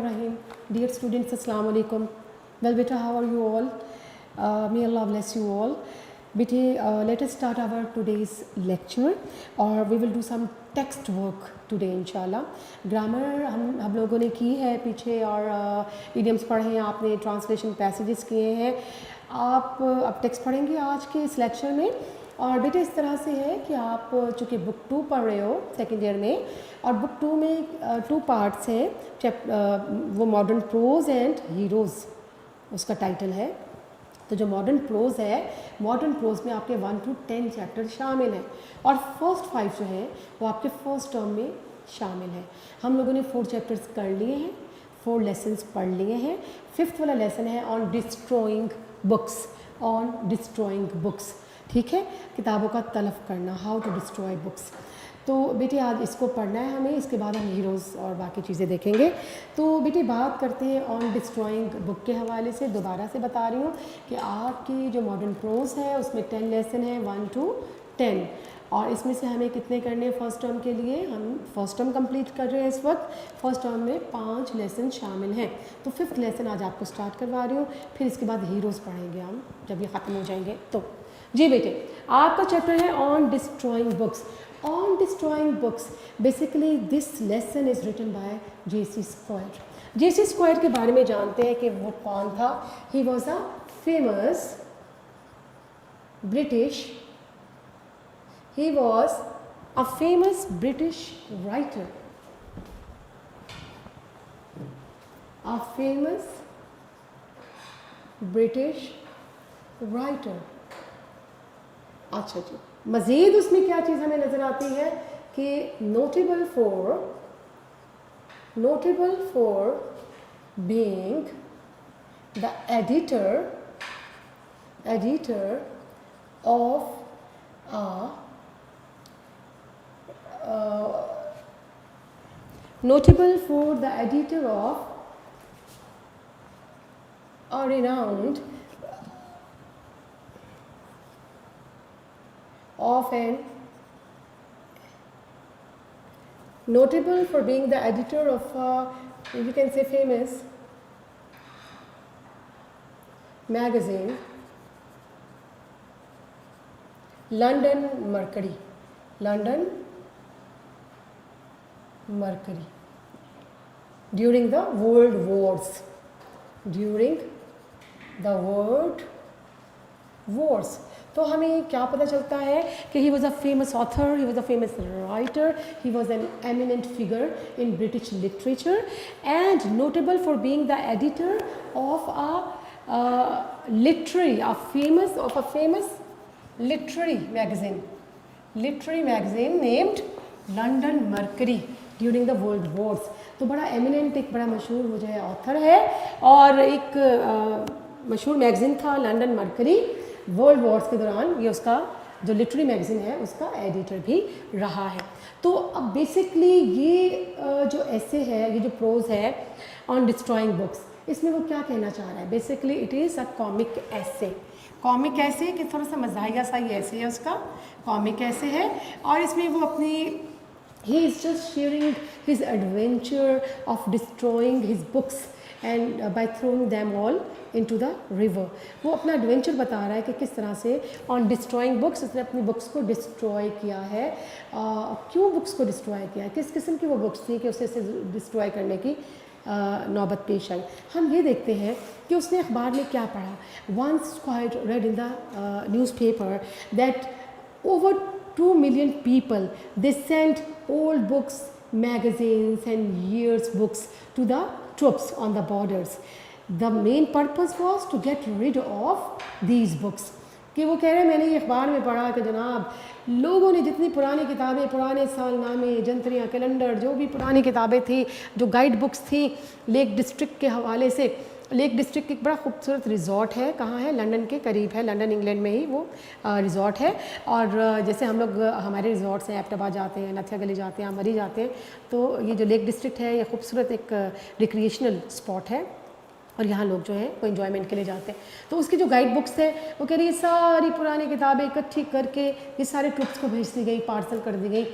Bismillahirrahmanirrahim. Dear students, Assalamu alaikum. Well, beta, how are you all? May Allah bless you all. Beta, let us start our today's lecture, or we will do some text work today, inshallah. Grammar हम लोगों ने की है पीछे, और idioms पढ़े हैं आपने, translation passages किए हैं. आप अब टेक्स्ट पढ़ेंगे आज के इस लेक्चर में. और बेटा इस तरह से है कि आप चूँकि बुक 2 पढ़ रहे हो सेकेंड ईयर में, और बुक 2 में 2 पार्ट्स हैं. वो मॉडर्न प्रोज एंड हीरोज़ उसका टाइटल है. तो जो मॉडर्न प्रोज है, मॉडर्न प्रोज में आपके 1 to 10 चैप्टर शामिल हैं, और फर्स्ट 5 जो हैं वो आपके फर्स्ट टर्म में शामिल हैं. हम लोगों ने 4 चैप्टर्स कर लिए हैं, 4 लेसन्स पढ़ लिए हैं. 5th वाला लेसन है on destroying books, on destroying books. ठीक है, किताबों का तलफ़ करना, हाउ टू डिस्ट्रॉय बुक्स. तो बेटे आज इसको पढ़ना है हमें, इसके बाद हम हीरोज़ और बाकी चीज़ें देखेंगे. तो बेटे बात करते हैं ऑन डिस्ट्रॉइंग बुक के हवाले से. दोबारा से बता रही हूँ कि आपकी जो मॉडर्न प्रोज है उसमें 10 लेसन है, 1 to 10, और इसमें से हमें कितने करने हैं फर्स्ट टर्म के लिए. हम फर्स्ट टर्म कंप्लीट कर रहे हैं इस वक्त. फर्स्ट टर्म में 5 लेसन शामिल हैं. तो 5th लेसन आज आपको स्टार्ट करवा रही हूँ, फिर इसके बाद हीरोज़ पढ़ेंगे हम जब ये ख़त्म हो जाएंगे. तो जी बेटे, आपका चैप्टर है on destroying books. On destroying books, basically this lesson is written by J.C. Squire. J.C. Squire के बारे में जानते हैं कि वो कौन था. He was a famous British, he was a famous British writer, a famous British writer. अच्छा जी, मज़ीद उसमें क्या चीज़ हमें नज़र आती है कि notable for being the editor of a notable for the editor of a renowned of an notable for being the editor of a, you can say famous magazine, London Mercury. London Mercury during the World Wars. During the World Wars. तो हमें क्या पता चलता है कि he was a famous author, he was a famous writer, he was an eminent figure in British literature and notable for being the editor of a famous literary magazine named London Mercury during the World Wars. तो बड़ा eminent, एक बड़ा मशहूर वो जो है author है, और एक मशहूर मैगज़ीन था लंदन मर्करी. वर्ल्ड वॉर्स के दौरान ये उसका जो लिटरेरी मैगज़ीन है उसका एडिटर भी रहा है. तो अब बेसिकली ये जो ऐसे है, ये जो प्रोज है ऑन डिस्ट्रॉइंग बुक्स, इसमें वो क्या कहना चाह रहा है. Basically it is a comic ऐसे. कॉमिक ऐसे कि थोड़ा सा मज़ाहिया सा ही ऐसे है उसका, कॉमिक ऐसे है. और इसमें वो अपनी he is just sharing his adventure of destroying his books and by throwing them all into the river. वो अपना एडवेंचर बता रहा है कि किस तरह से ऑन डिस्ट्रॉइंग बुक्स उसने अपनी बुक्स को डिस्ट्रॉय किया है. क्यों बुक्स को डिस्ट्रॉय किया है, किस किस्म की वो बुक्स थी कि उसे डिस्ट्रॉय करने की नौबत पेश आई. हम ये देखते हैं कि उसने अखबार में क्या पढ़ा. Once Squire read in the newspaper that over 2 million people, they sent old books, magazines and years books to the troops on the borders. The main purpose was to get rid of these books. कि वो कह रहे हैं मैंने ये अखबार में पढ़ा कि जनाब लोगों ने जितनी पुरानी किताबें, पुराने सालनामे, जंतरियाँ, कैलेंडर, जो भी पुरानी किताबें थी, जो गाइड बुक्स थी लेक डिस्ट्रिक्ट के हवाले से. लेक डिस्ट्रिक्ट एक बड़ा खूबसूरत रिज़ॉर्ट है. कहाँ है? लंदन के करीब है. लंदन इंग्लैंड में ही वो रिज़ॉर्ट है. और जैसे हम लोग हमारे रिज़ॉर्ट्स हैं, एबटाबाद जाते हैं, नथिया गली जाते हैं, मरी जाते हैं, तो ये जो लेक डिस्ट्रिक्ट है ये खूबसूरत एक रिक्रिएशनल स्पॉट है. और यहाँ लोग जो है वो इन्जॉयमेंट के लिए जाते हैं। तो उसकी जो गाइड बुक्स है वो कह रही है सारी पुरानी किताबें इकट्ठी करके ये सारे ट्रुप्स को भेज दी गई, पार्सल कर दी गई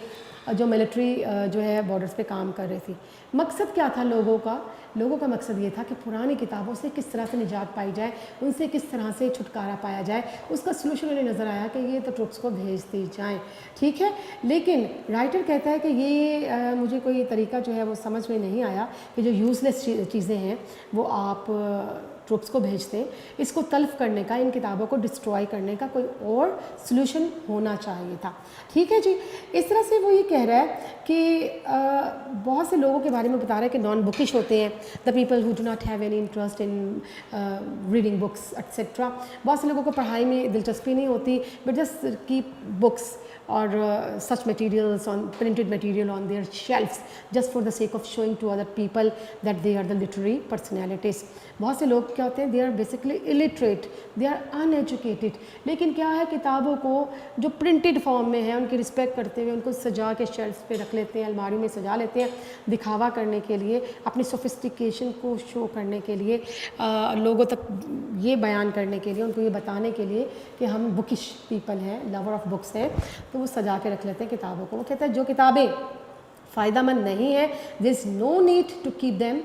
जो मिलिट्री जो है बॉर्डर्स पे काम कर रही थी। मकसद क्या था लोगों का? लोगों का मकसद ये था कि पुरानी किताबों से किस तरह से निजात पाई जाए, उनसे किस तरह से छुटकारा पाया जाए। उसका सलूशन उन्हें नज़र आया कि ये तो ट्रुप्स को भेज दी जाए, ठीक है। लेकिन राइटर कहता है कि ये मुझे कोई तरीका जो है वो समझ में नहीं आया कि जो यूज़लेस चीज़ें हैं वो आप ट्रुप्स को भेजते हैं। इसको तल्फ करने का, इन किताबों को डिस्ट्रॉय करने का कोई और सलूशन होना चाहिए था, ठीक है जी। इस तरह से वो ये कह रहा है कि बहुत से लोगों के बारे में बता रहा है कि नॉन बुकिश होते हैं, the people who do not have any interest in reading books etcetera. बहुत से लोगों को पढ़ाई में दिलचस्पी नहीं होती, but just keep books or such materials on printed material on their shelves just for the sake of showing to other people that they are the literary personalities. बहुत से लोग क्या होते हैं, they are basically illiterate, they are uneducated, लेकिन क्या है, किताबों को जो प्रिंटेड फॉर्म में है उनकी रिस्पेक्ट करते हुए उनको सजा के शेल्फ पे रख लेते हैं, अलमारी में सजा लेते हैं, दिखावा करने के लिए, अपनी सोफिस्टिकेशन को शो करने के लिए, लोगों तक ये बयान करने के लिए, उनको ये बताने के लिए कि हम बुकिश पीपल हैं, लवर ऑफ बुक्स हैं, तो वो सजा के रख लेते हैं किताबों को। वो कहता है जो किताबें फ़ायदेमंद नहीं है, there is no need to keep them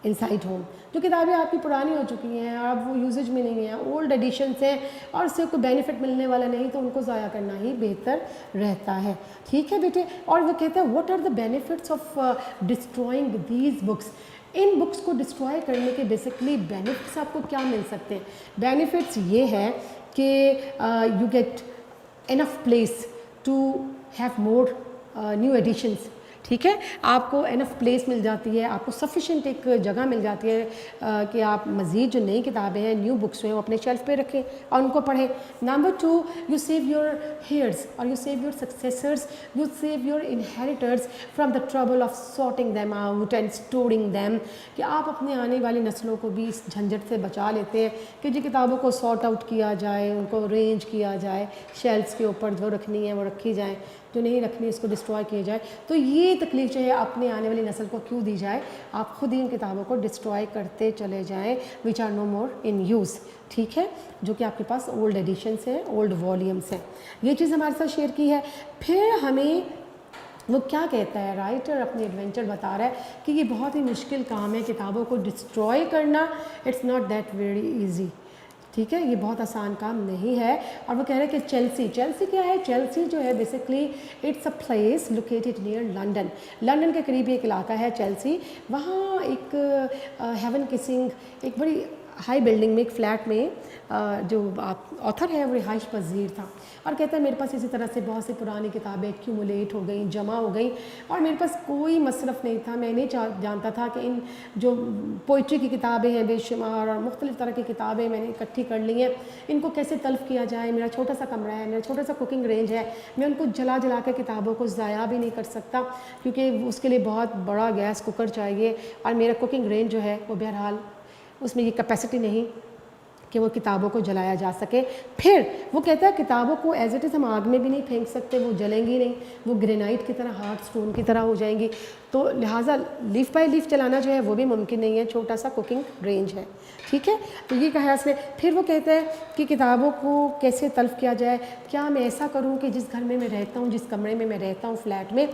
inside home. जो किताबें आपकी पुरानी हो चुकी हैं और अब वो यूजेज में नहीं है, ओल्ड एडिशंस हैं और उससे कोई बेनिफिट मिलने वाला नहीं, तो उनको ज़ाया करना ही बेहतर रहता है, ठीक है बेटे। और वो कहता है what are the benefits of destroying these books. इन बुक्स को डिस्ट्रॉय करने के बेसिकली बेनिफिट्स आपको क्या मिल सकते हैं। बेनिफिट्स ये है कि you get enough place to have more new editions, ठीक है। आपको एनफ प्लेस मिल जाती है, आपको सफिशेंट एक जगह मिल जाती है कि आप मज़ीद जो नई किताबें हैं, न्यू बुक्स हैं, वो अपने शेल्फ पे रखें और उनको पढ़ें। Number 2, you save your heirs और you save your successors, you save your inheritors from the trouble of sorting them out and storing them, कि आप अपने आने वाली नस्लों को भी इस झंझट से बचा लेते हैं कि जो किताबों को सॉर्ट आउट किया जाए, उनको अरेंज किया जाए, शेल्फ्स के ऊपर जो रखनी है वो रखी जाए, जो नहीं रखनी इसको डिस्ट्रॉय किया जाए। तो ये तकलीफ जो है अपने आने वाली नस्ल को क्यों दी जाए, आप खुद ही इन किताबों को डिस्ट्रॉय करते चले जाएं, which are no more in use, ठीक है, जो कि आपके पास ओल्ड एडिशंस हैं, ओल्ड वॉल्यूम्स हैं। ये चीज़ हमारे साथ शेयर की है। फिर हमें वो क्या कहता है, राइटर अपनी एडवेंचर बता रहा है कि ये बहुत ही मुश्किल काम है किताबों को डिस्ट्रॉय करना, it's not that very easy, ठीक है, ये बहुत आसान काम नहीं है। और वो कह रहे हैं कि चेल्सी क्या है, चेल्सी जो है basically it's a place located near London, London के करीब एक इलाका है चेल्सी। वहाँ एक हेवन किसिंग एक बड़ी हाई बिल्डिंग में, एक फ्लैट में जो आप ऑथर है वो रिहाइश पजीर था और कहता है मेरे पास इसी तरह से बहुत सी पुरानी किताबें एक्यूमुलेट हो गई, जमा हो गई और मेरे पास कोई मसरफ़ नहीं था। मैं नहीं जानता था कि इन जो पोइट्री की किताबें हैं बेशुमार और मुख्तलिफ़ तरह की किताबें मैंने इकट्ठी कर ली हैं, इनको कैसे तल्फ़ किया जाए। मेरा छोटा सा कमरा है, मेरा छोटा सा कुकिंग रेंज है, मैं उनको जला जला के किताबों को ज़ाया भी नहीं कर सकता क्योंकि उसके लिए बहुत बड़ा गैस कुकर चाहिए और मेरा कुकिंग रेंज जो है वो बहरहाल उसमें ये कैपेसिटी नहीं कि वो किताबों को जलाया जा सके। फिर वो कहता है किताबों को एज इट इज़ हम आग में भी नहीं फेंक सकते, वो जलेंगी नहीं, वो ग्रेनाइट की तरह, हार्ड स्टोन की तरह हो जाएंगी, तो लिहाजा लीफ बाय लीफ जलाना जो है वो भी मुमकिन नहीं है, छोटा सा कुकिंग रेंज है, ठीक है। तो ये कहा इसने। फिर वो कहता है कि किताबों को कैसे तल्फ़ किया जाए, क्या मैं ऐसा करूँ कि जिस घर में मैं रहता हूँ, जिस कमरे में मैं रहता हूँ फ्लैट में,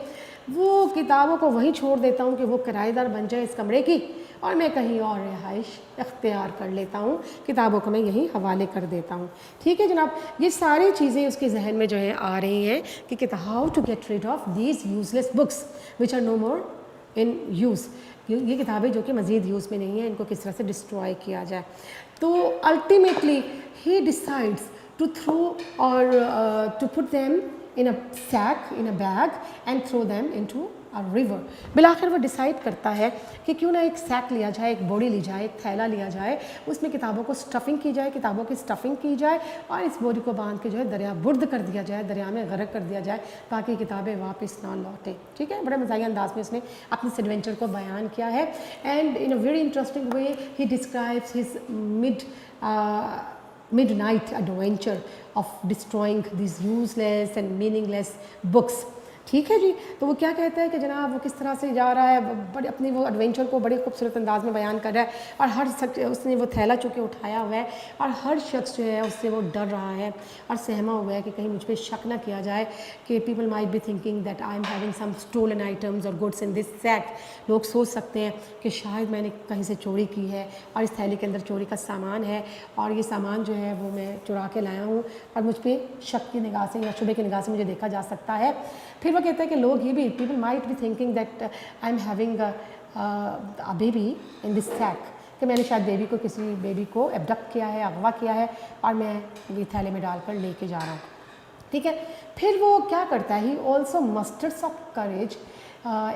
वो किताबों को वहीं छोड़ देता हूँ कि वो किराएदार बन जाए इस कमरे की और मैं कहीं और रिहाइश अख्तियार कर लेता हूँ, किताबों को मैं यहीं हवाले कर देता हूँ, ठीक है जनाब। ये सारी चीज़ें उसके जहन में जो है आ रही हैं कि how to get rid of these useless books which are no more in use. ये किताबें जो कि मज़ीद यूज़ में नहीं है, इनको किस तरह से डिस्ट्रॉय किया जाए। तो ultimately he decides to throw और to put them in a sack, in a bag and throw them into a river। बिलाखिर वो डिसाइड करता है कि क्यों ना एक सैक लिया जाए, एक बोरी ली जाए, एक थैला लिया जाए, उसमें किताबों को स्टफिंग की जाए, किताबों की स्टफिंग की जाए और इस बोरी को बांध के जो है दरिया बुर्द कर दिया जाए, दरिया में गर्क कर दिया जाए ताकि किताबें वापस ना लौटें, ठीक है। बड़े मज़ाहिया अंदाज में उसने अपने इस एडवेंचर को बयान किया है and in a very interesting way he describes his midnight adventure of destroying these useless and meaningless books ठीक है जी। तो वो क्या कहता है कि जनाब वो किस तरह से जा रहा है, बड़े अपनी वो एडवेंचर को बड़े खूबसूरत अंदाज में बयान कर रहा है, और हर शख्स उसने वो थैला चूँकि उठाया हुआ है, और हर शख्स जो है उससे वो डर रहा है और सहमा हुआ है कि कहीं मुझ पर शक ना किया जाए कि people might be thinking that I am having some stolen items और गुड्स इन दिस सैक। लोग सोच सकते हैं कि शायद मैंने कहीं से चोरी की है और इस थैली के अंदर चोरी का सामान है, और ये सामान जो है वो मैं चुरा के लाया हूँ और मुझ पर शक की निगाह से या शुबे की निगाह से मुझे देखा जा सकता है। फिर वो कहता है कि लोग ये भी, people might be thinking that I am having a baby in this sack, कि मैंने शायद बेबी को, किसी बेबी को एबडक्ट किया है, अगवा किया है और मैं ये थैले में डालकर लेके जा रहा हूँ। ठीक है। फिर वो क्या करता है, he also musters of courage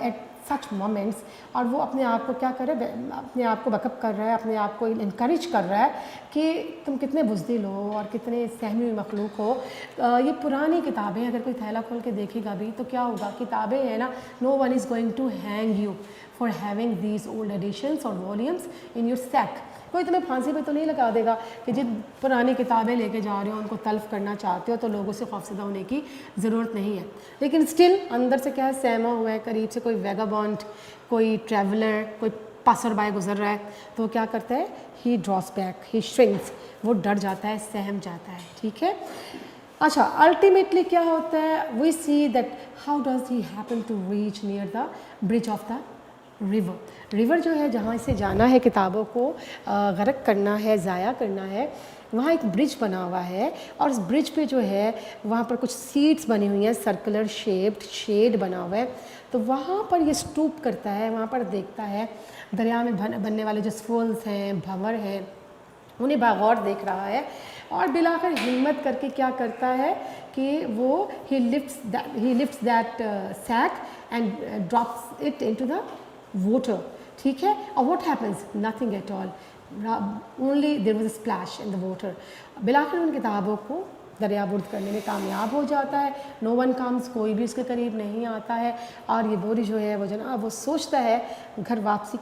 at such moments, और वो अपने आप को क्या कर रहा है, अपने आप को बकअप कर रहा है, अपने आप को इनकरेज कर रहा है कि तुम कितने बुज़दिल हो और कितने सहमी हुई मखलूक हो। ये पुरानी किताबें, अगर कोई थैला खोल के देखेगा भी तो क्या होगा, किताबें है ना, no one is going to hang you for having these old editions और वॉल्यूम्स इन योर सैक। कोई तुम्हें फांसी पे तो नहीं लगा देगा कि जिन पुरानी किताबें लेके जा रहे हो उनको तल्फ करना चाहते हो, तो लोगों से खौफजदा होने की ज़रूरत नहीं है। लेकिन स्टिल अंदर से क्या है, सहमा हुआ है, करीब से कोई वेगाबॉन्ड, कोई ट्रैवलर, कोई पासर बाय गुजर रहा है, तो वो क्या करता है, ही ड्रॉस बैक, ही श्रिंक्स, वो डर जाता है, सहम जाता है। ठीक है। अच्छा, अल्टीमेटली क्या होता है, we see that how does he happen to reach near the bridge of the river जो है, जहाँ से जाना है, किताबों को गर्क करना है, ज़ाया करना है, वहाँ एक ब्रिज बना हुआ है, और उस ब्रिज पे जो है वहाँ पर कुछ सीट्स बनी हुई हैं, सर्कुलर शेप्ड शेड बना हुआ है। तो वहाँ पर ये स्टूप करता है, वहाँ पर देखता है दरिया में बनने वाले जो स्फूल्स हैं, भंवर हैं, उन्हें बागौर देख रहा है, और बिलाकर हिम्मत करके क्या करता है कि वो he lifts that sack and drops it into the water। ठीक है। और what happens, nothing at all, only there was a splash in the water। बिलाकर उन किताबों को दरियाबुर्द करने में कामयाब हो जाता है। नो वन कम्स, कोई भी उसके करीब नहीं आता है, और ये बोरी जो है वो जनाब वो सोचता है, घर वापसी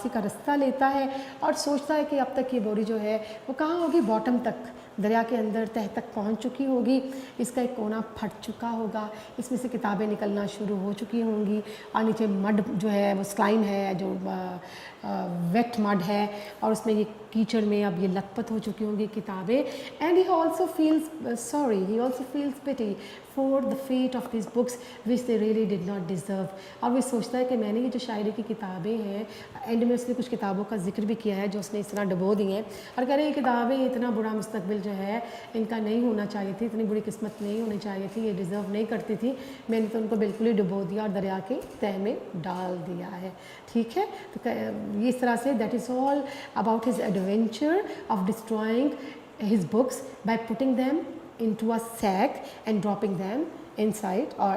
का रास्ता लेता है, और सोचता है कि अब तक ये बोरी जो है वो कहाँ होगी, बॉटम तक, दरिया के अंदर तह तक पहुंच चुकी होगी, इसका एक कोना फट चुका होगा, इसमें से किताबें निकलना शुरू हो चुकी होंगी, और नीचे मड जो है वो स्लाइम है, जो वेट मड है, और उसमें ये कीचड़ में अब ये लथपथ हो चुकी होंगी किताबें। And he also feels sorry, he also feels pity for the fate of this books which they really did not deserve. और वो सोचता है कि मैंने ये जो शायरी की किताबें हैं, एंड में उसने कुछ किताबों का जिक्र भी किया है जो उसने इस तरह डुबो दी हैं, और कह रहे ये किताबें इतना बुरा मुस्तकबिल जो है इनका नहीं होना चाहिए थी, इतनी बुरी किस्मत नहीं होनी चाहिए थी, ये डिज़र्व नहीं करती थी, मैंने तो उनको बिल्कुल ही डुबो दिया और दरिया के तह में डाल दिया है। ठीक है। तो ये इस तरह say that is all about his adventure of destroying his books by putting them into a sack and dropping them inside or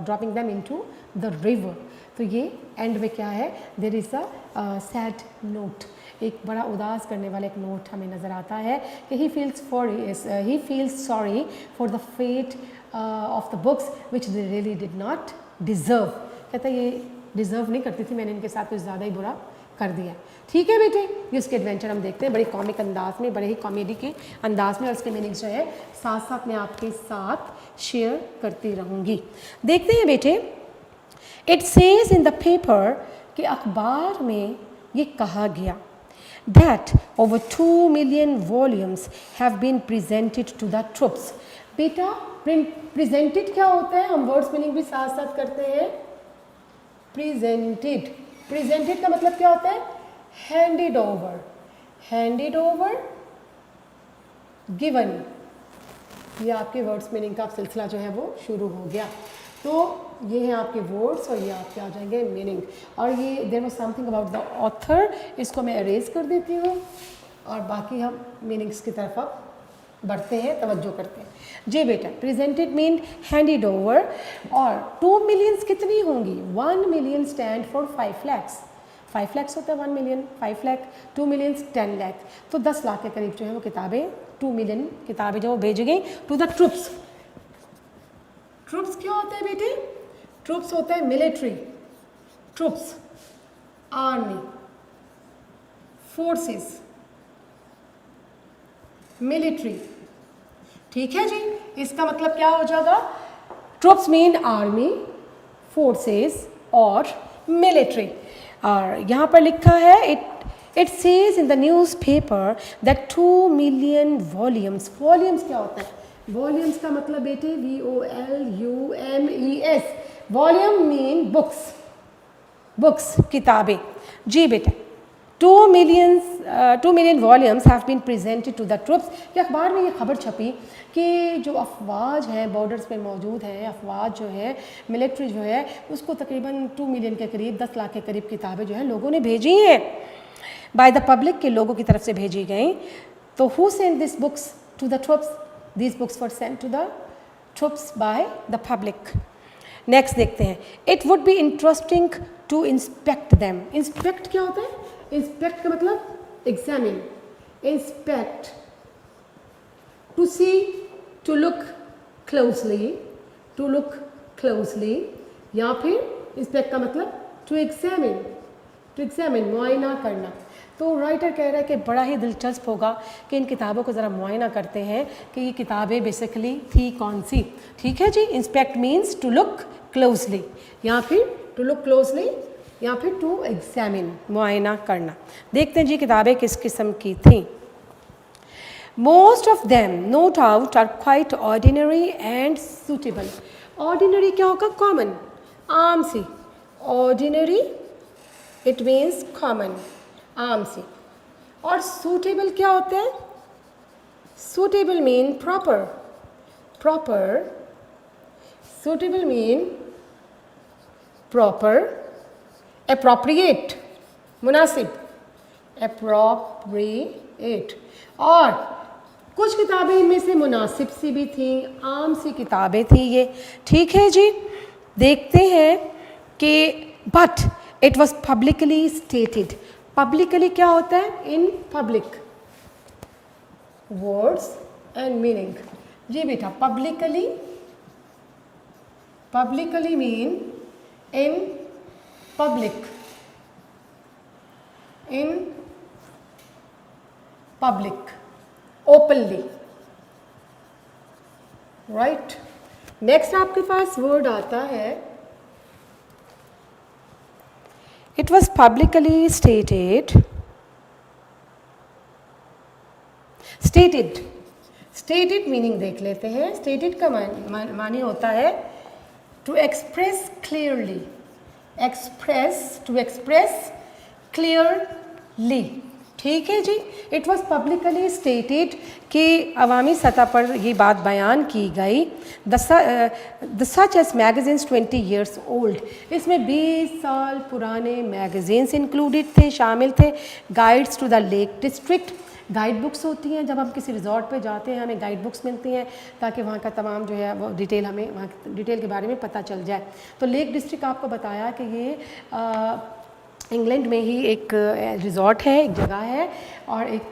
dropping them into the river। तो ये एंड में क्या है, there is a sad note, एक बड़ा उदास करने वाला एक नोट हमें नज़र आता है कि he feels sorry for the fate of the books which they really did not deserve. कहता है ये डिज़र्व नहीं करती थी, मैंने इनके साथ कुछ ज़्यादा ही बुरा कर दिया। ठीक है बेटे, ये उसके एडवेंचर हम देखते हैं बड़े कॉमिक अंदाज में, बड़े ही कॉमेडी के अंदाज में, और उसके मीनिंग्स जो है साथ साथ मैं आपके साथ शेयर करती रहूँगी। देखते हैं बेटे, it says in the paper कि अखबार में ये कहा गया that over 2 million volumes have been presented to the troops. बेटा प्रेजेंटेड क्या होता है, हम वर्ड्स मीनिंग भी साथ साथ करते हैं। प्रेजेंटेड का मतलब क्या होता है, हैंडेड ओवर, गिवन। ये आपके वर्ड्स मीनिंग का सिलसिला जो है वो शुरू हो गया। तो ये हैं आपके वर्ड्स और ये आपके आ जाएंगे मीनिंग। और ये there was something about the author, इसको मैं अरेज कर देती हूँ और बाकी हम मीनिंग्स की तरफ अब बढ़ते हैं, तवज्जो करते हैं। जी बेटा, प्रेजेंटेड मीन हैंडेड ओवर। और 2 million कितनी होंगी, 1 million stand for 5 lakhs। 5 lakhs होता है 1 million, 5 lakh, 2 million 10 lakh, तो 10 लाख के करीब जो है वो किताबें, 2 million किताबें जो वो भेजी गई टू द ट्रूप्स। ट्रूप्स क्या होते हैं बेटे, ट्रूप्स होते हैं military, troops, army, forces, military. ठीक है जी, इसका मतलब क्या हो जाएगा, ट्रुप्स मीन आर्मी, फोर्सेस और मिलिट्री। और यहाँ पर लिखा है it says in the newspaper that 2 million volumes. Volumes क्या होता है? वॉल्यूम्स का मतलब बेटे VOLUMES, volume mean books, books किताबें। जी बेटा, 2 million volumes have been presented to the troops. कि अखबार में ये खबर छपी कि जो अफवाज हैं बॉर्डर्स पे मौजूद हैं, अफवाज जो है मिलिट्री जो है उसको तकरीबन 2 मिलियन के करीब 10 लाख के करीब किताबें जो है लोगों ने भेजी हैं बाय द पब्लिक, के लोगों की तरफ से भेजी गई। तो who sent this books to the troops? These books were sent to the troops by the public. Next देखते हैं, it would be interesting to inspect them. Inspect क्या होता है? Inspect का मतलब examine, inspect, to see, to look closely, to look closely, या फिर inspect का मतलब to examine, मुआयना करना। तो राइटर कह रहा है कि बड़ा ही दिलचस्प होगा कि इन किताबों को ज़रा मुआयना करते हैं कि ये किताबें बेसिकली थी कौन सी। ठीक है जी, inspect means to look closely, या फिर टू लुक क्लोजली, या फिर टू एग्जामिन, मुआयना करना। देखते हैं जी किताबें किस किस्म की थी। Most of them no doubt are quite ordinary and suitable. Ordinary क्या होगा? कॉमन, आम सी। ऑर्डिनरी इट मीन्स कॉमन, आम सी। और सूटेबल क्या होता है? Suitable mean proper, proper, suitable mean proper, appropriate मुनासिब, एप्रोप्रिएट। और कुछ किताबें इनमें से मुनासिब सी भी थी, आम सी किताबें थी ये। ठीक है जी, देखते हैं कि but it was publicly stated. Publicly क्या होता है? In public, words and meaning. जी बेटा, publicly, publicly mean in public, in public, openly, right. Next आपके पास वर्ड आता है, it was publicly stated, stated, stated meaning देख लेते हैं। stated का मानी होता है to express clearly, express, to express clearly। ठीक है जी, इट वॉज पब्लिकली स्टेटेड कि अवामी सतह पर ये बात बयान की गई। The such as magazines 20 years old, इसमें 20 साल पुराने मैगजीन्स इंक्लूडेड थे, शामिल थे। Guides to the lake district, guide books होती हैं जब हम किसी रिजॉर्ट पे जाते हैं, हमें गाइड बुक्स मिलती हैं ताकि वहाँ का तमाम जो है वो डिटेल, हमें वहाँ डिटेल के बारे में पता चल जाए। तो लेक डिस्ट्रिक्ट आपको बताया कि ये इंग्लैंड में ही एक रिज़ॉर्ट है, एक जगह है, और एक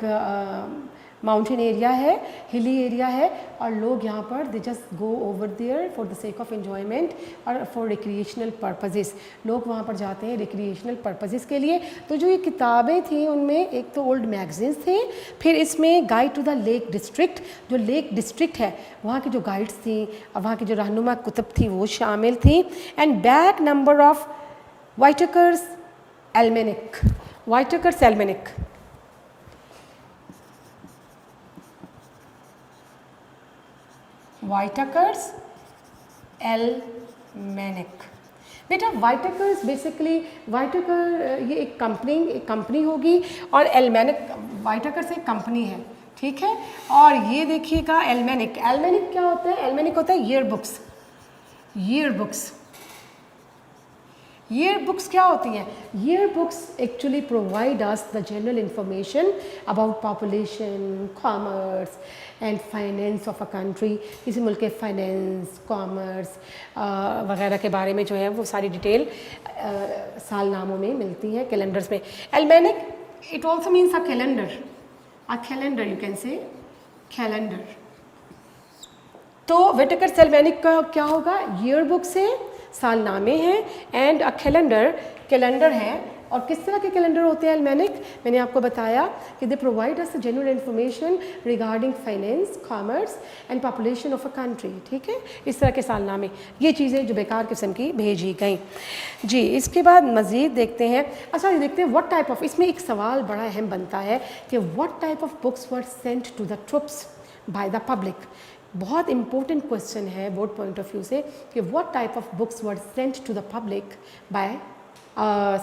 माउंटेन एरिया है, हिली एरिया है, और लोग यहाँ पर they just go over there for the sake of enjoyment और फॉर रिक्रिएशनल पर्पसेस। लोग वहाँ पर जाते हैं रिक्रिएशनल पर्पसेस के लिए। तो जो ये किताबें थी उनमें एक तो ओल्ड मैगजीन्स थे, फिर इसमें guide to the lake district, जो लेक डिस्ट्रिक्ट है वहाँ की जो गाइड्स थी और वहाँ की जो रहनुमा कुतुब थी वो शामिल थी। And back number of Whitaker's almanac, Whitaker's almanac, Whitaker's almanac. बेटा वाइटेकर्स बेसिकली, वाइटेकर ये एक कंपनी होगी, और एल्मेनिक, वाइटेकर्स एक कंपनी है, ठीक है। और ये देखिएगा एल्मेनिक, एल्मेनिक क्या होता है? एल्मेनिक होता है year books, year books. Year books क्या होती हैं? Year books actually provide us the general information about population, commerce and finance of a country. किसी मुल्क के फाइनेंस, कॉमर्स वगैरह के बारे में जो है वो सारी डिटेल सालनामों में मिलती है, कैलेंडर्स में। Almanac it also means a calendar, a calendar, you can say calendar. तो वाइटेकर्स एल्मेनिक का क्या होगा? ईयर बुक्स है, सालनामे हैं, एंड अ कैलेंडर, कैलेंडर है और किस तरह के कैलेंडर होते हैं एल्मेनिक? मैंने आपको बताया कि they provide us genuine information regarding finance, commerce and population of a country. ठीक है, इस तरह के सालनामे, ये चीज़ें जो बेकार किस्म की भेजी गई। जी, इसके बाद मज़ीद देखते हैं। अच्छा, ये देखते हैं व्हाट टाइप ऑफ, इसमें एक सवाल बड़ा अहम बनता है कि what type of books were sent to the troops by the public. बहुत इंपॉर्टेंट क्वेश्चन है बोर्ड पॉइंट ऑफ व्यू से कि what type of books were sent to the public by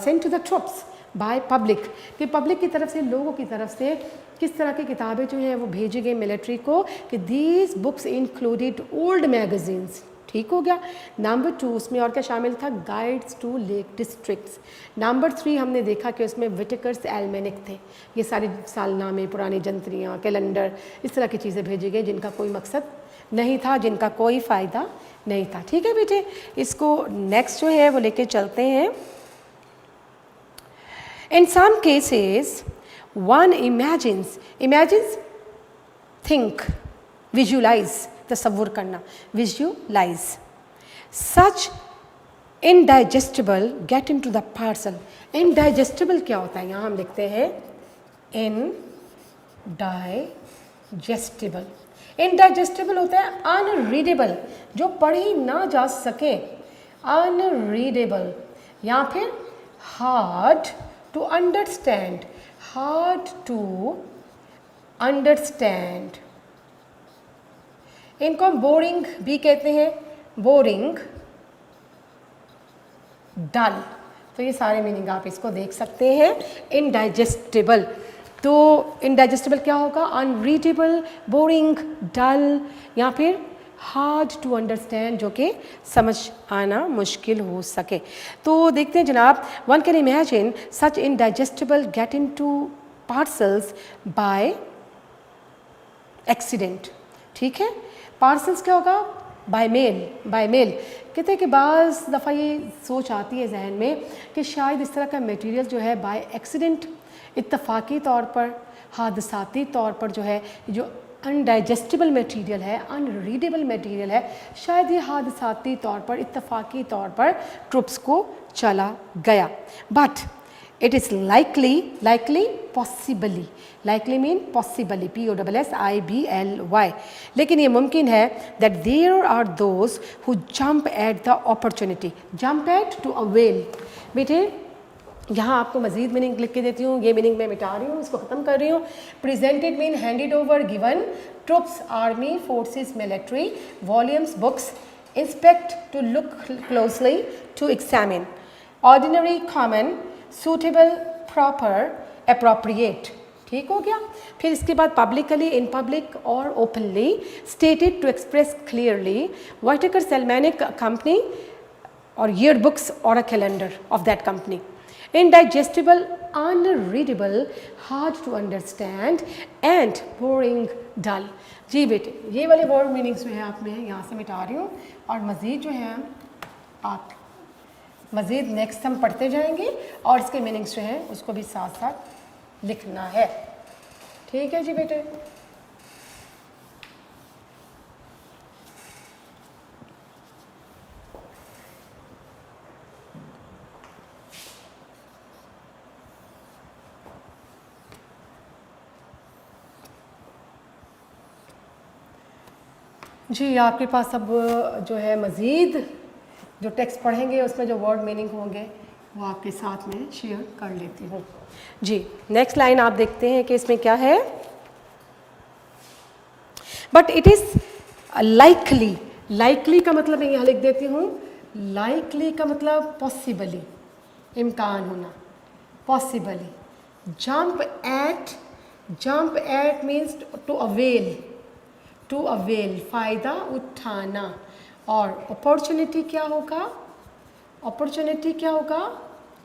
sent to the troops by public, कि public की तरफ से, लोगों की तरफ से किस तरह की किताबें जो हैं वो भेजी गई मिलिट्री को, कि these books included old magazines. ठीक हो गया। नंबर 2 उसमें और क्या शामिल था? Guides to lake districts. Number 3 हमने देखा कि उसमें विटेकर्स एल्मेनिक थे, ये सारी सालनामे, पुरानी जंतरियाँ, कैलेंडर, इस तरह की चीज़ें भेजी गई जिनका कोई मकसद नहीं था, जिनका कोई फ़ायदा नहीं था। ठीक है बेटे, इसको नेक्स्ट जो है वो लेके चलते हैं। In some cases one imagines, think, visualise, तसव्वुर करना, visualise, such indigestible get into the parcel. Indigestible क्या होता है? यहाँ हम लिखते हैं इनडाइजेस्टिबल। इनडाइजेस्टिबल होता है अनरीडेबल, जो पढ़ी ना जा सके, अनरीडेबल, या फिर hard to understand, hard to understand. इनको हम बोरिंग भी कहते हैं, बोरिंग, डल। तो ये सारे मीनिंग आप इसको देख सकते हैं। इनडाइजेस्टिबल, तो इनडाइजेस्टिबल क्या होगा? अनरीडेबल, बोरिंग, डल, या फिर हार्ड टू अंडरस्टैंड, जो कि समझ आना मुश्किल हो सके। तो देखते हैं जनाब, one can imagine such indigestible get into parcels by accident. ठीक है, पार्सल्स क्या होगा? By mail, by mail. कहते हैं कि बाज़ दफ़ा ये सोच आती है जहन में कि शायद इस तरह का मटेरियल जो है बाय एक्सीडेंट, इत्तफाकी तौर पर, हादसाती तौर पर जो है, जो अनडाइजेस्टिबल मटेरियल है, अनरीडेबल मटेरियल है, शायद ये हादसाती तौर पर, इत्तफाकी तौर पर ट्रुप्स को चला गया। But it is likely, likely, possibly, likely mean possibly, POSSIBLY, लेकिन ये मुमकिन है that there are those who jump at the opportunity, jump at to avail. बेटे यहाँ आपको मज़ीद मीनिंग लिख के देती हूँ, ये मीनिंग मैं मिटा रही हूँ, इसको ख़त्म कर रही हूँ। Presented mean handed over, given, troops, army, forces, military, volumes, books, inspect, to look closely, to examine, ordinary, common, suitable, proper, appropriate. ठीक हो गया। फिर इसके बाद पब्लिकली, इन पब्लिक और openly, stated to express clearly, Whitaker's almanac company और year books और a calendar of that company. Indigestible, unreadable, hard to understand and boring, dull। जी बेटे, ये वाले वर्ड मीनिंग्स जो है आप मैं यहाँ से मिटा रही हूँ, और मज़ीद जो है आप मज़ीद नेक्स्ट हम पढ़ते जाएंगे, और इसके मीनिंग्स जो हैं उसको भी साथ साथ लिखना है। ठीक है जी बेटे। जी, आपके पास अब जो है मज़ीद जो टेक्स्ट पढ़ेंगे उसमें जो वर्ड मीनिंग होंगे वो आपके साथ में शेयर कर लेती हूँ। जी, नेक्स्ट लाइन आप देखते हैं कि इसमें क्या है। But it is likely, likely का मतलब मैं यहाँ लिख देती हूँ, लाइकली का मतलब पॉसिबली, इम्कान होना, possibly. Jump at means to avail, to avail, फ़ायदा उठाना। और अपॉर्चुनिटी क्या होगा? अपॉर्चुनिटी क्या होगा?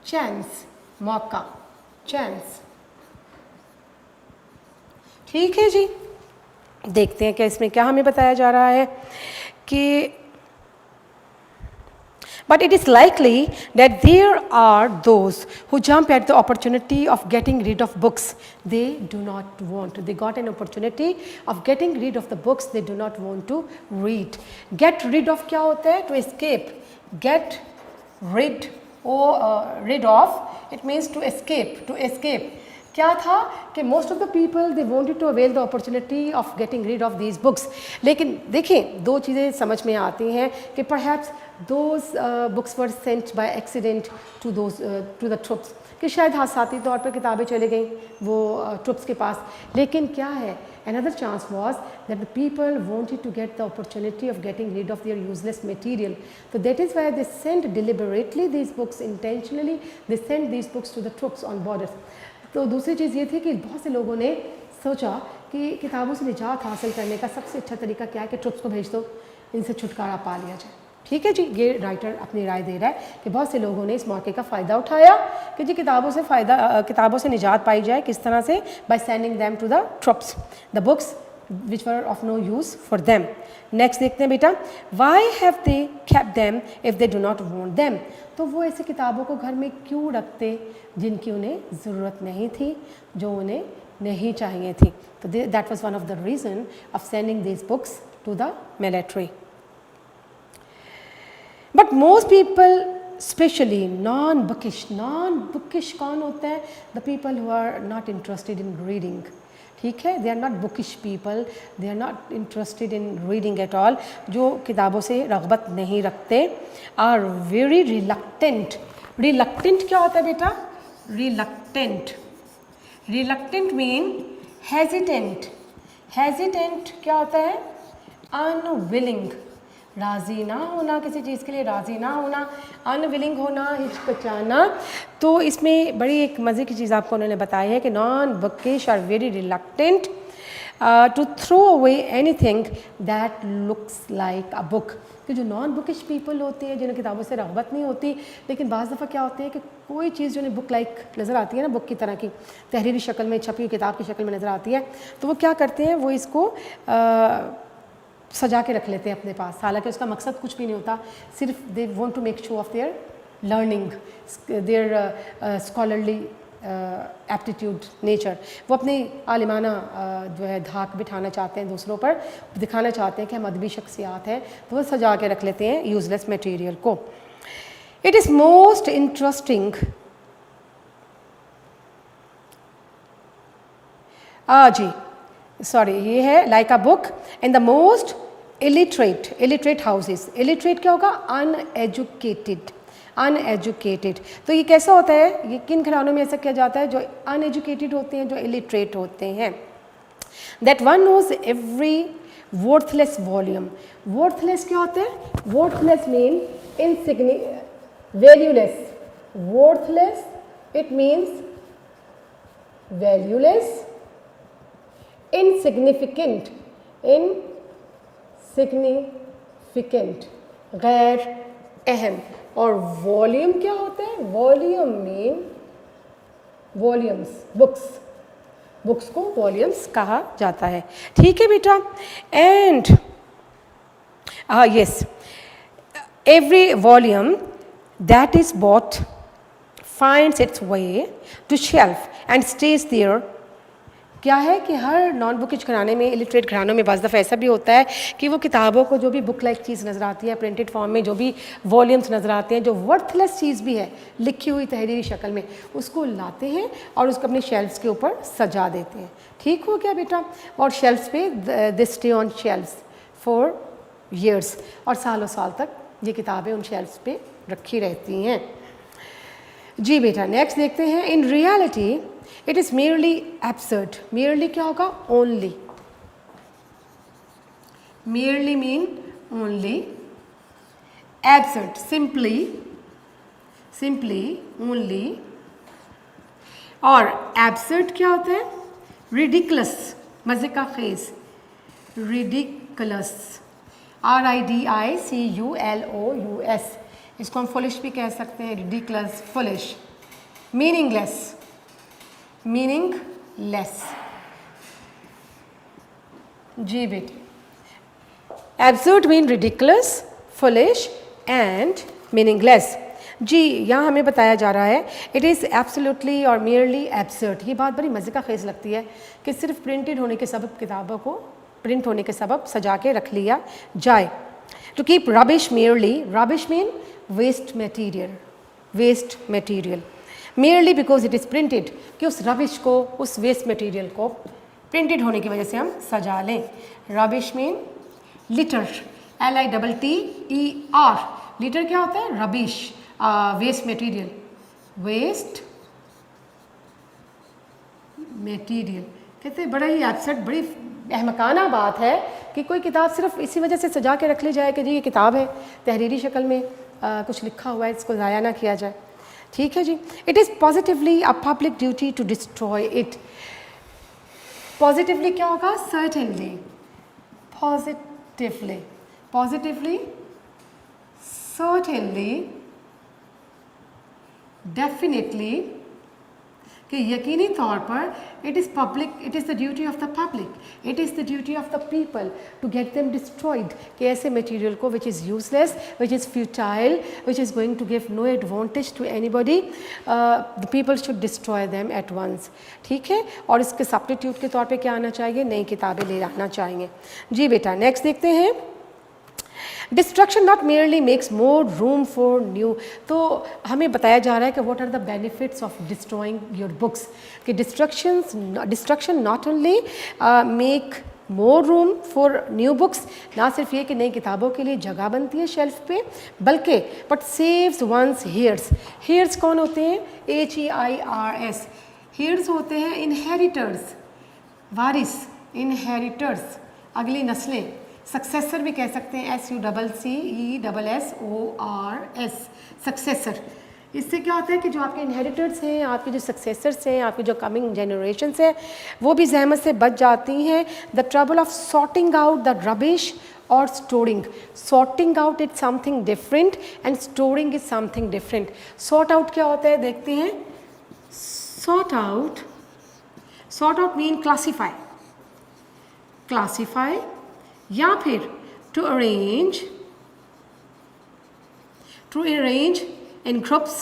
चांस, मौका, चांस। ठीक है जी, देखते हैं कि इसमें क्या हमें बताया जा रहा है कि but it is likely that there are those who jump at the opportunity of getting rid of books they do not want. They got an opportunity of getting rid of the books they do not want to read. Get rid of क्या होता है? To escape. Get rid rid of, it means to escape. क्या था कि most of the people they wanted to avail the opportunity of getting rid of these books. लेकिन देखें, दो चीज़ें समझ में आती हैं कि perhaps those books were sent by accident to the troops, कि शायद हादसाती तौर पर किताबें चले गई वो ट्रुप्स के पास. लेकिन क्या है, another chance was that the people wanted to get the opportunity of getting rid of their useless material. So that is why they sent deliberately these books, intentionally they sent these books to the troops on borders. तो दूसरी चीज़ ये थी कि बहुत से लोगों ने सोचा कि किताबों से निजात हासिल करने का सबसे अच्छा तरीका क्या है कि ट्रुप्स को भेज दो, इनसे छुटकारा पा लिया जाए. ठीक है जी, ये राइटर अपनी राय दे रहा है कि बहुत से लोगों ने इस मौके का फ़ायदा उठाया कि जी किताबों से निजात पाई जाए. किस तरह से? By sending them to the troops the books which were of no use for them. Next देखते हैं बेटा, why have they kept them if they do not want them. तो वो ऐसी किताबों को घर में क्यों रखते जिनकी उन्हें ज़रूरत नहीं थी, जो उन्हें नहीं चाहिए थी. तो that was one of the reason of sending these books to the military. But most people specially non bookish कौन होते हैं? The people who are not interested in reading. ठीक है, they are not bookish people, they are not interested in reading at all. जो किताबों से रग़बत नहीं रखते, आर वेरी रिलक्टेंट. रिलक्टेंट क्या होता है बेटा? Reluctant mean hesitant. हेजिटेंट क्या होता है? अनविलिंग, राज़ी ना होना, किसी चीज़ के लिए राज़ी ना होना, अनविलिंग होना, हिचकिचाना. तो इसमें बड़ी एक मज़े की चीज़ आपको उन्होंने बताई है कि non bookish are very reluctant to throw away anything that looks like a book. कि जो नॉन बुकिश पीपल होते हैं, जिन्हें किताबों से रग़बत नहीं होती, लेकिन बाज़ दफ़ा क्या होते हैं कि कोई चीज़ जो उन्हें बुक लाइक नज़र आती है ना, बुक की तरह की तहरीरी शक्ल में, छपी हुई किताब की शक्ल में नज़र आती है, तो वो क्या करते हैं, वो इसको सजा के रख लेते हैं अपने पास. हालांकि उसका मकसद कुछ भी नहीं होता, सिर्फ they want to make show off their learning, their scholarly aptitude nature. वो अपनी आलिमाना जो है धाक बिठाना चाहते हैं, दूसरों पर दिखाना चाहते हैं कि हम अदबी शख्सियात हैं, तो वो सजा के रख लेते हैं यूजलेस मटेरियल को. इट इज़ मोस्ट इंटरेस्टिंग जी सॉरी, ये है like a book in the most illiterate houses. Illiterate क्या होगा? अनएजुकेटेड. तो ये कैसा होता है? ये किन घरानों में ऐसा किया जाता है? जो अनएजुकेटेड होते हैं, जो इलिटरेट होते हैं. That one knows every worthless volume. Worthless क्या होता है? Worthless mean valueless. Worthless it means valueless, insignificant गैर अहम. और वॉल्यूम क्या होता है? वॉल्यूम मीन वॉल्यूम्स, बुक्स को वॉल्यूम्स कहा जाता है. ठीक है बेटा. And yes, every volume that is bought finds its way to shelf and stays there. क्या है कि हर नॉन बुकिश घराने में, इलिटरेट घरानों में बाज़ दफ़ा ऐसा भी होता है कि वो किताबों को, जो भी बुक लाइक चीज़ नज़र आती है प्रिंटेड फॉर्म में, जो भी वॉल्यूम्स नज़र आते हैं, जो वर्थलेस चीज़ भी है लिखी हुई तहरीरी शक्ल में, उसको लाते हैं और उसको अपने शेल्फ्स के ऊपर सजा देते हैं. ठीक हो गया बेटा. और शेल्फ्स पे they stay on shelves for years, और सालों साल तक ये किताबें उन शेल्फ्स पे रखी रहती हैं. जी बेटा, नेक्स्ट देखते हैं. In reality it is merely absurd. Merely क्या होगा? Only. Merely mean only. Absurd simply only. और एब्सर्ड क्या होता है? रिडिकुलस, मज़े का खेज. Ridiculous, RIDICULOUS. इसको हम फुलिश भी कह सकते हैं. Ridiculous, foolish. मीनिंगलेस जी बेटे. Absurd mean ridiculous, foolish and meaningless. जी यहाँ हमें बताया जा रहा है इट इज़ एब्सोल्युटली और मियरली एब्सर्ड. ये बात बड़ी मज़े का खेज लगती है कि सिर्फ प्रिंटेड होने के सबब किताबों को प्रिंट होने के सबब सजा के रख लिया जाए. To keep rubbish merely. Rubbish mean waste material. Waste material, merely because it is printed, कि उस रबिश को, उस वेस्ट मटेरियल को प्रिंटेड होने की वजह से हम सजा लें। Rubbish mean litter, LITTER, litter क्या होता है? Rubbish, waste material, waste material. कहते हैं बड़ा ही एब्सर्ड, बड़ी अहमकाना बात है कि कोई किताब सिर्फ इसी वजह से सजा के रख ली जाए कि जी ये किताब है, तहरीरी शक्ल में कुछ लिखा हुआ है, इसको ज़ाया ना किया जाए। ठीक है जी। It is positively a public duty to destroy it. Positively क्या होगा? Certainly, positively, positively, certainly, definitely, कि यकीनी तौर पर it is public, it is the duty of the public, it is the duty of the people to get them destroyed, कि ऐसे material को which is useless, which is futile, which is going to give no advantage to anybody, the people should destroy them at once. ठीक है। और इसके substitute के तौर पे क्या आना चाहिए? नई किताबें ले आना चाहिए। जी बेटा, नेक्स्ट देखते हैं। Destruction not merely makes more room for new. तो हमें बताया जा रहा है कि what are the benefits of destroying your books, कि destruction not only make more room for new books, ना सिर्फ ये कि नई किताबों के लिए जगह बनती है शेल्फ पे, बल्कि but saves one's heirs. Heirs कौन होते हैं? HEIRS। हेयर्स होते हैं इनहेरिटर्स, वारिस, इनहेरिटर्स, अगली नस्लें। सक्सेसर भी कह सकते हैं, SUCCESSORS, सक्सेसर। इससे क्या होता है कि जो आपके इनहेरिटर्स हैं, आपके जो सक्सेसर्स हैं, आपके जो कमिंग जनरेशन्स हैं, वो भी जहमत से बच जाती हैं। The trouble of sorting out the rubbish और storing. Sorting out is something different and storing is something different. Sort out क्या होता है देखते हैं। Sort out mean classify, classify, या फिर to arrange in groups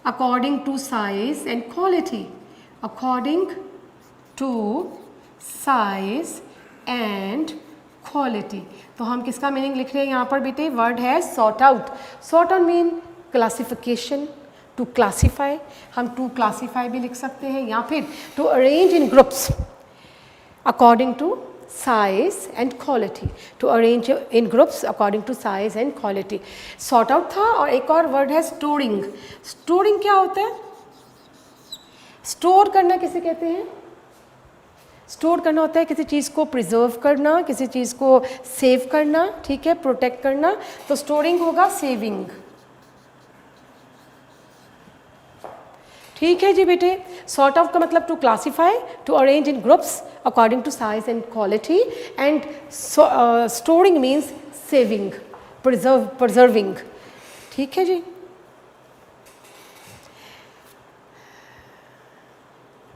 according to size and quality, according to size and quality। तो हम किसका मीनिंग लिख रहे हैं यहाँ पर बेटे? वर्ड है sort out. Sort out mean classification, to classify, हम टू क्लासीफाई भी लिख सकते हैं, या फिर to arrange in groups according to size and quality, to arrange in groups according to size and quality। sort out था। और एक और वर्ड है storing। storing क्या होता है? store करना किसे कहते हैं? store करना होता है किसी चीज़ को preserve करना, किसी चीज़ को save करना, ठीक है, protect करना। तो storing होगा saving। ठीक है जी बेटे। सॉर्ट आउट का मतलब to classify, to arrange in groups according to size and quality, and storing means saving, preserving. ठीक है जी।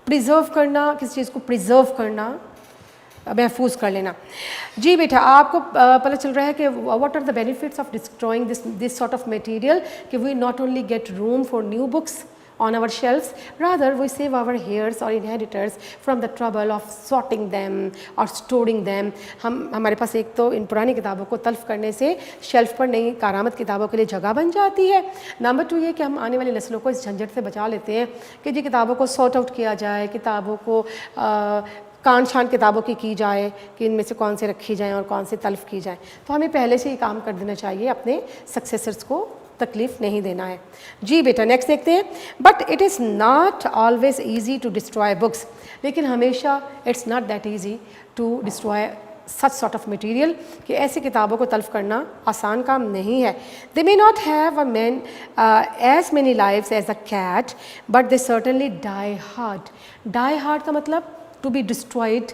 प्रिजर्व करना, किसी चीज़ को प्रिजर्व करना, महफूज कर लेना। जी बेटा, आपको पता चल रहा है कि what are the benefits of destroying this sort of material, कि we not only get room for new books on our shelves, rather we save our heirs or inheritors from the trouble of sorting them or storing them। हमारे पास एक तो इन पुरानी किताबों को तल्फ करने से shelf पर नई कारामद किताबों के लिए जगह बन जाती है। नंबर 2 ये कि हम आने वाली नस्लों को इस झंझट से बचा लेते हैं कि जी किताबों को सॉर्ट आउट किया जाए, किताबों को कान छान किताबों की जाए कि इनमें से कौन से रखी जाएँ और कौन से तल्फ की जाए। तो हमें पहले से ही काम कर देना चाहिए, अपने सक्सेसर्स को तकलीफ़ नहीं देना है। जी बेटा, नेक्स्ट देखते हैं। But it is not always easy to destroy books. लेकिन हमेशा it's not that easy to destroy such sort of material, कि ऐसी किताबों को तल्फ करना आसान काम नहीं है। They may not have as many lives as a cat, but they certainly die hard. Die hard का मतलब to be destroyed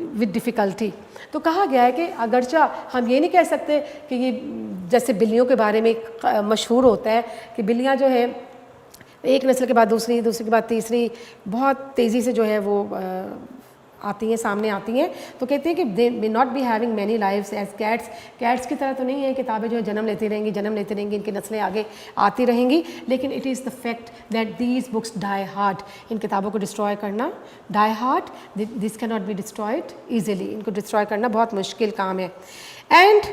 with difficulty. तो कहा गया है कि अगरचा हम ये नहीं कह सकते कि ये जैसे बिल्लियों के बारे में मशहूर होता है कि बिल्लियाँ जो है एक नस्ल के बाद दूसरी, दूसरी के बाद तीसरी बहुत तेज़ी से जो है वो आती हैं, सामने आती हैं। तो कहते हैं कि they may not be having many lives as cats. Cats की तरह तो नहीं है, किताबें जो है जन्म लेती रहेंगी, इनकी नस्लें आगे आती रहेंगी। लेकिन it is the fact that these books die hard. इन किताबों को डिस्ट्रॉय करना die hard, this can not be destroyed easily. इनको डिस्ट्रॉय करना बहुत मुश्किल काम है। And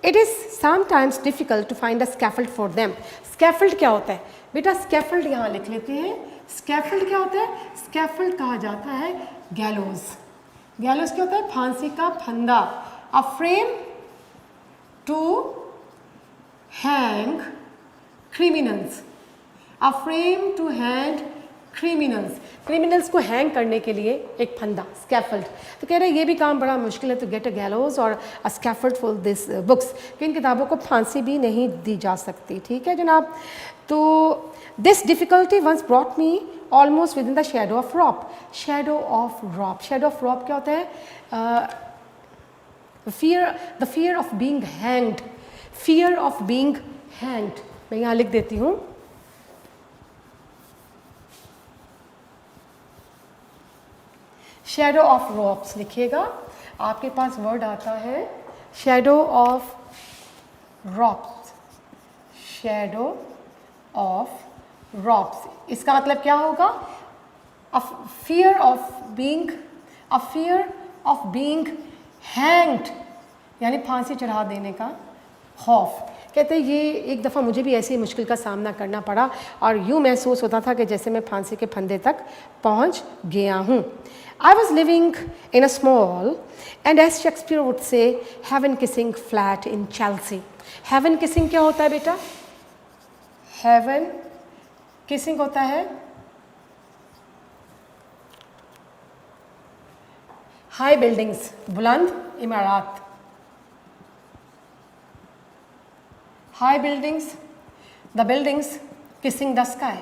it is sometimes difficult to find a scaffold for them. Scaffold क्या होता है बेटा? स्कैफल्ड यहाँ लिख लेते हैं। स्कैफल्ड क्या होता है? स्कैफल्ड कहा जाता है गैलोज। गैलोज क्या होता है? फांसी का फंदा। A frame to hang criminals. A frame to hang criminals. Criminals को हैंग करने के लिए एक फंदा, स्कैफल्ड। तो कह रहे हैं ये भी काम बड़ा मुश्किल है, तो गेट अ गैलोज और अ स्कैफल्ड फॉर दिस बुक्स, कि इन किताबों को फांसी भी नहीं दी जा सकती। ठीक है जनाब। तो this difficulty once brought me almost within the shadow of rope. Shadow of rope, shadow of rope क्या होता है? The fear of being hanged, fear of being hanged. मैं यहाँ लिख देती हूँ। शेडो ऑफ रॉप्स लिखिएगा, आपके पास वर्ड आता है shadow of ropes. Shadow of ropes इसका मतलब क्या होगा? A fear of being hanged, यानी फांसी चढ़ा देने का खौफ। कहते हैं ये एक दफ़ा मुझे भी ऐसी मुश्किल का सामना करना पड़ा और यूँ महसूस होता था कि जैसे मैं फांसी के फंदे तक पहुँच गया हूँ। I was living in a small and as Shakespeare would say heaven kissing flat in Chelsea. Heaven kissing क्या होता है बेटा? Heaven kissing होता है हाई बिल्डिंग्स, बुलंद इमारत। High buildings, the buildings kissing the sky.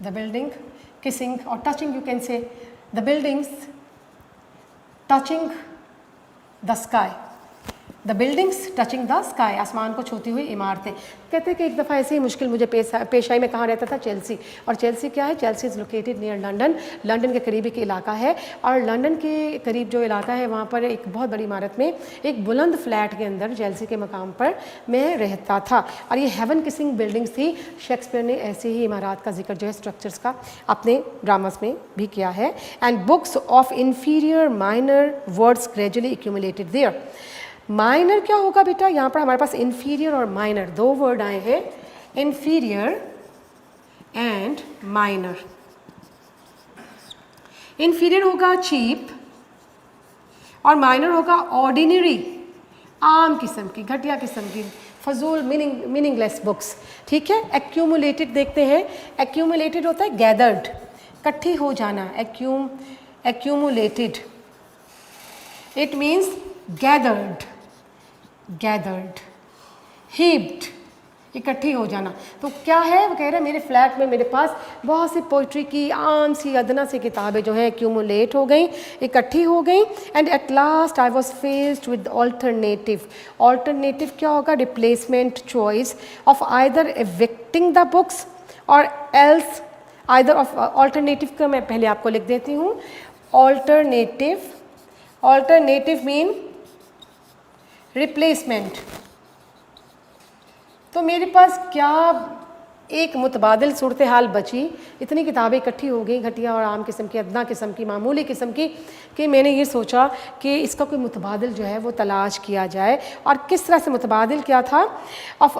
The building kissing or touching, you can say the buildings touching the sky. The buildings touching the sky, आसमान को छूती हुई इमारतें। कहते हैं कि एक दफ़ा ऐसी ही मुश्किल मुझे पेश आई। मैं कहाँ रहता था? चेल्सी। और चेल्सी क्या है? Chelsea is located near London. London के करीब एक इलाका है और लंदन के करीब जो इलाका है वहाँ पर एक बहुत बड़ी इमारत में एक बुलंद फ्लैट के अंदर चेल्सी के मकाम पर मैं रहता था और ये हेवन किसिंग बिल्डिंग्स थी। शेक्सपियर ने ऐसे ही इमारत का जिक्र जो है स्ट्रक्चर्स का अपने ड्रामास में भी किया है। And books of inferior minor words gradually accumulated there. Minor क्या होगा बेटा? यहाँ पर हमारे पास इन्फीरियर और माइनर दो वर्ड आए हैं, इन्फीरियर एंड माइनर। इन्फीरियर होगा चीप और माइनर होगा ऑर्डिनरी, आम किस्म की, घटिया किस्म की, फजूल, मीनिंगलेस बुक्स। ठीक है। एक्यूमुलेटेड देखते हैं। एक्यूमुलेटेड होता है गैदर्ड, इकट्ठी हो जाना। Accumulated it means gathered, heaped, इकट्ठी हो जाना। तो क्या है? वो कह रहे हैं मेरे फ्लैट में मेरे पास बहुत सी पोइट्री की आम सी अदना सी किताबें जो हैं एक्यूमुलेट हो गई, इकट्ठी हो गई। And at last I was faced with alternative. Alternative क्या होगा? Replacement choice of either evicting the books और एल्स आइदर ऑफ। ऑल्टरनेटिव का मैं पहले आपको लिख देती हूँ। Alternative mean replacement. तो मेरे पास क्या एक मुतबादिल सूरत हाल बची? इतनी किताबें इकट्ठी हो गई, घटिया और आम किस्म की, अदना किस्म की, मामूली किस्म की, कि मैंने ये सोचा कि इसका कोई मुतबादिल जो है वो तलाश किया जाए। और किस तरह से मुतबादिल क्या था? Of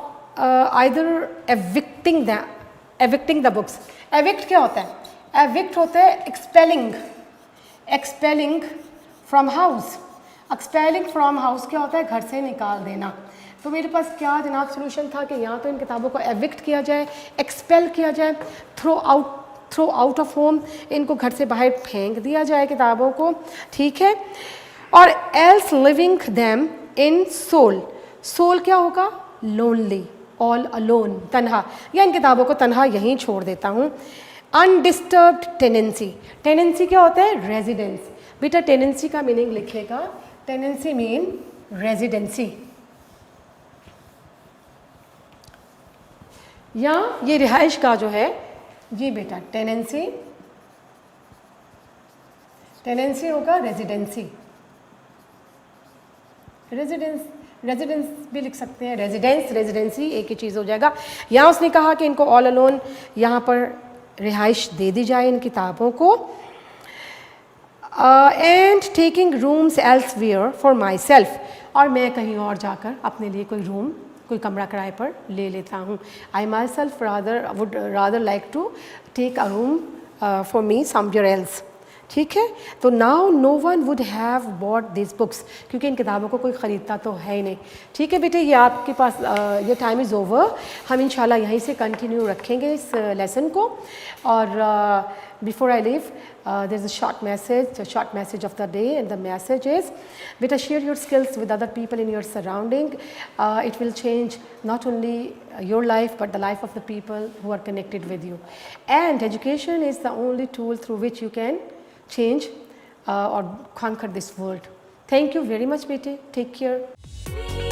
either evicting the books. Evict क्या होता है? एविक्ट होता है expelling from house. Expelling from house क्या होता है? घर से निकाल देना। तो मेरे पास क्या जनाब सोल्यूशन था कि या तो इन किताबों को एविक्ट किया जाए, एक्सपेल किया जाए, थ्रो आउट ऑफ होम, इनको घर से बाहर फेंक दिया जाए किताबों को। ठीक है। और else living them in soul. Soul क्या होगा? लोनली, ऑल अलोन, तन्हा, या इन किताबों को तन्हा यहीं छोड़ देता हूँ। Undisturbed tenancy. टेनेंसी क्या होता है? रेजिडेंस। बेटा टेनेंसी का मीनिंग लिखेगा। टेनेंसी मीन रेजिडेंसी, या ये रिहाइश का जो है जी बेटा टेनेंसी होगा रेजिडेंसी। रेजिडेंस भी लिख सकते हैं, रेजिडेंसी एक ही चीज़ हो जाएगा। यहाँ उसने कहा कि इनको ऑल अलोन यहाँ पर रिहाइश दे दी जाए इन किताबों को। And taking rooms elsewhere for my self. और मैं कहीं और जाकर अपने लिए कोई कमरा किराए पर ले लेता हूँ. I myself would rather like to take a room for me somewhere else. ठीक है. तो now no one would have bought this books, क्योंकि इन किताबों को कोई ख़रीदता तो है ही नहीं. ठीक है बेटे, ये आपके पास ये टाइम इज़ ओवर. हम इंशाल्लाह यहीं से कंटिन्यू रखेंगे इस लेसन को. और before I leave there is a short message of the day, and the message is बेटा share your skills with other people in your surrounding. It will change not only your life but the life of the people who are connected with you. And education is the only tool through which you can change or conquer this world. Thank you very much, bete. Take care.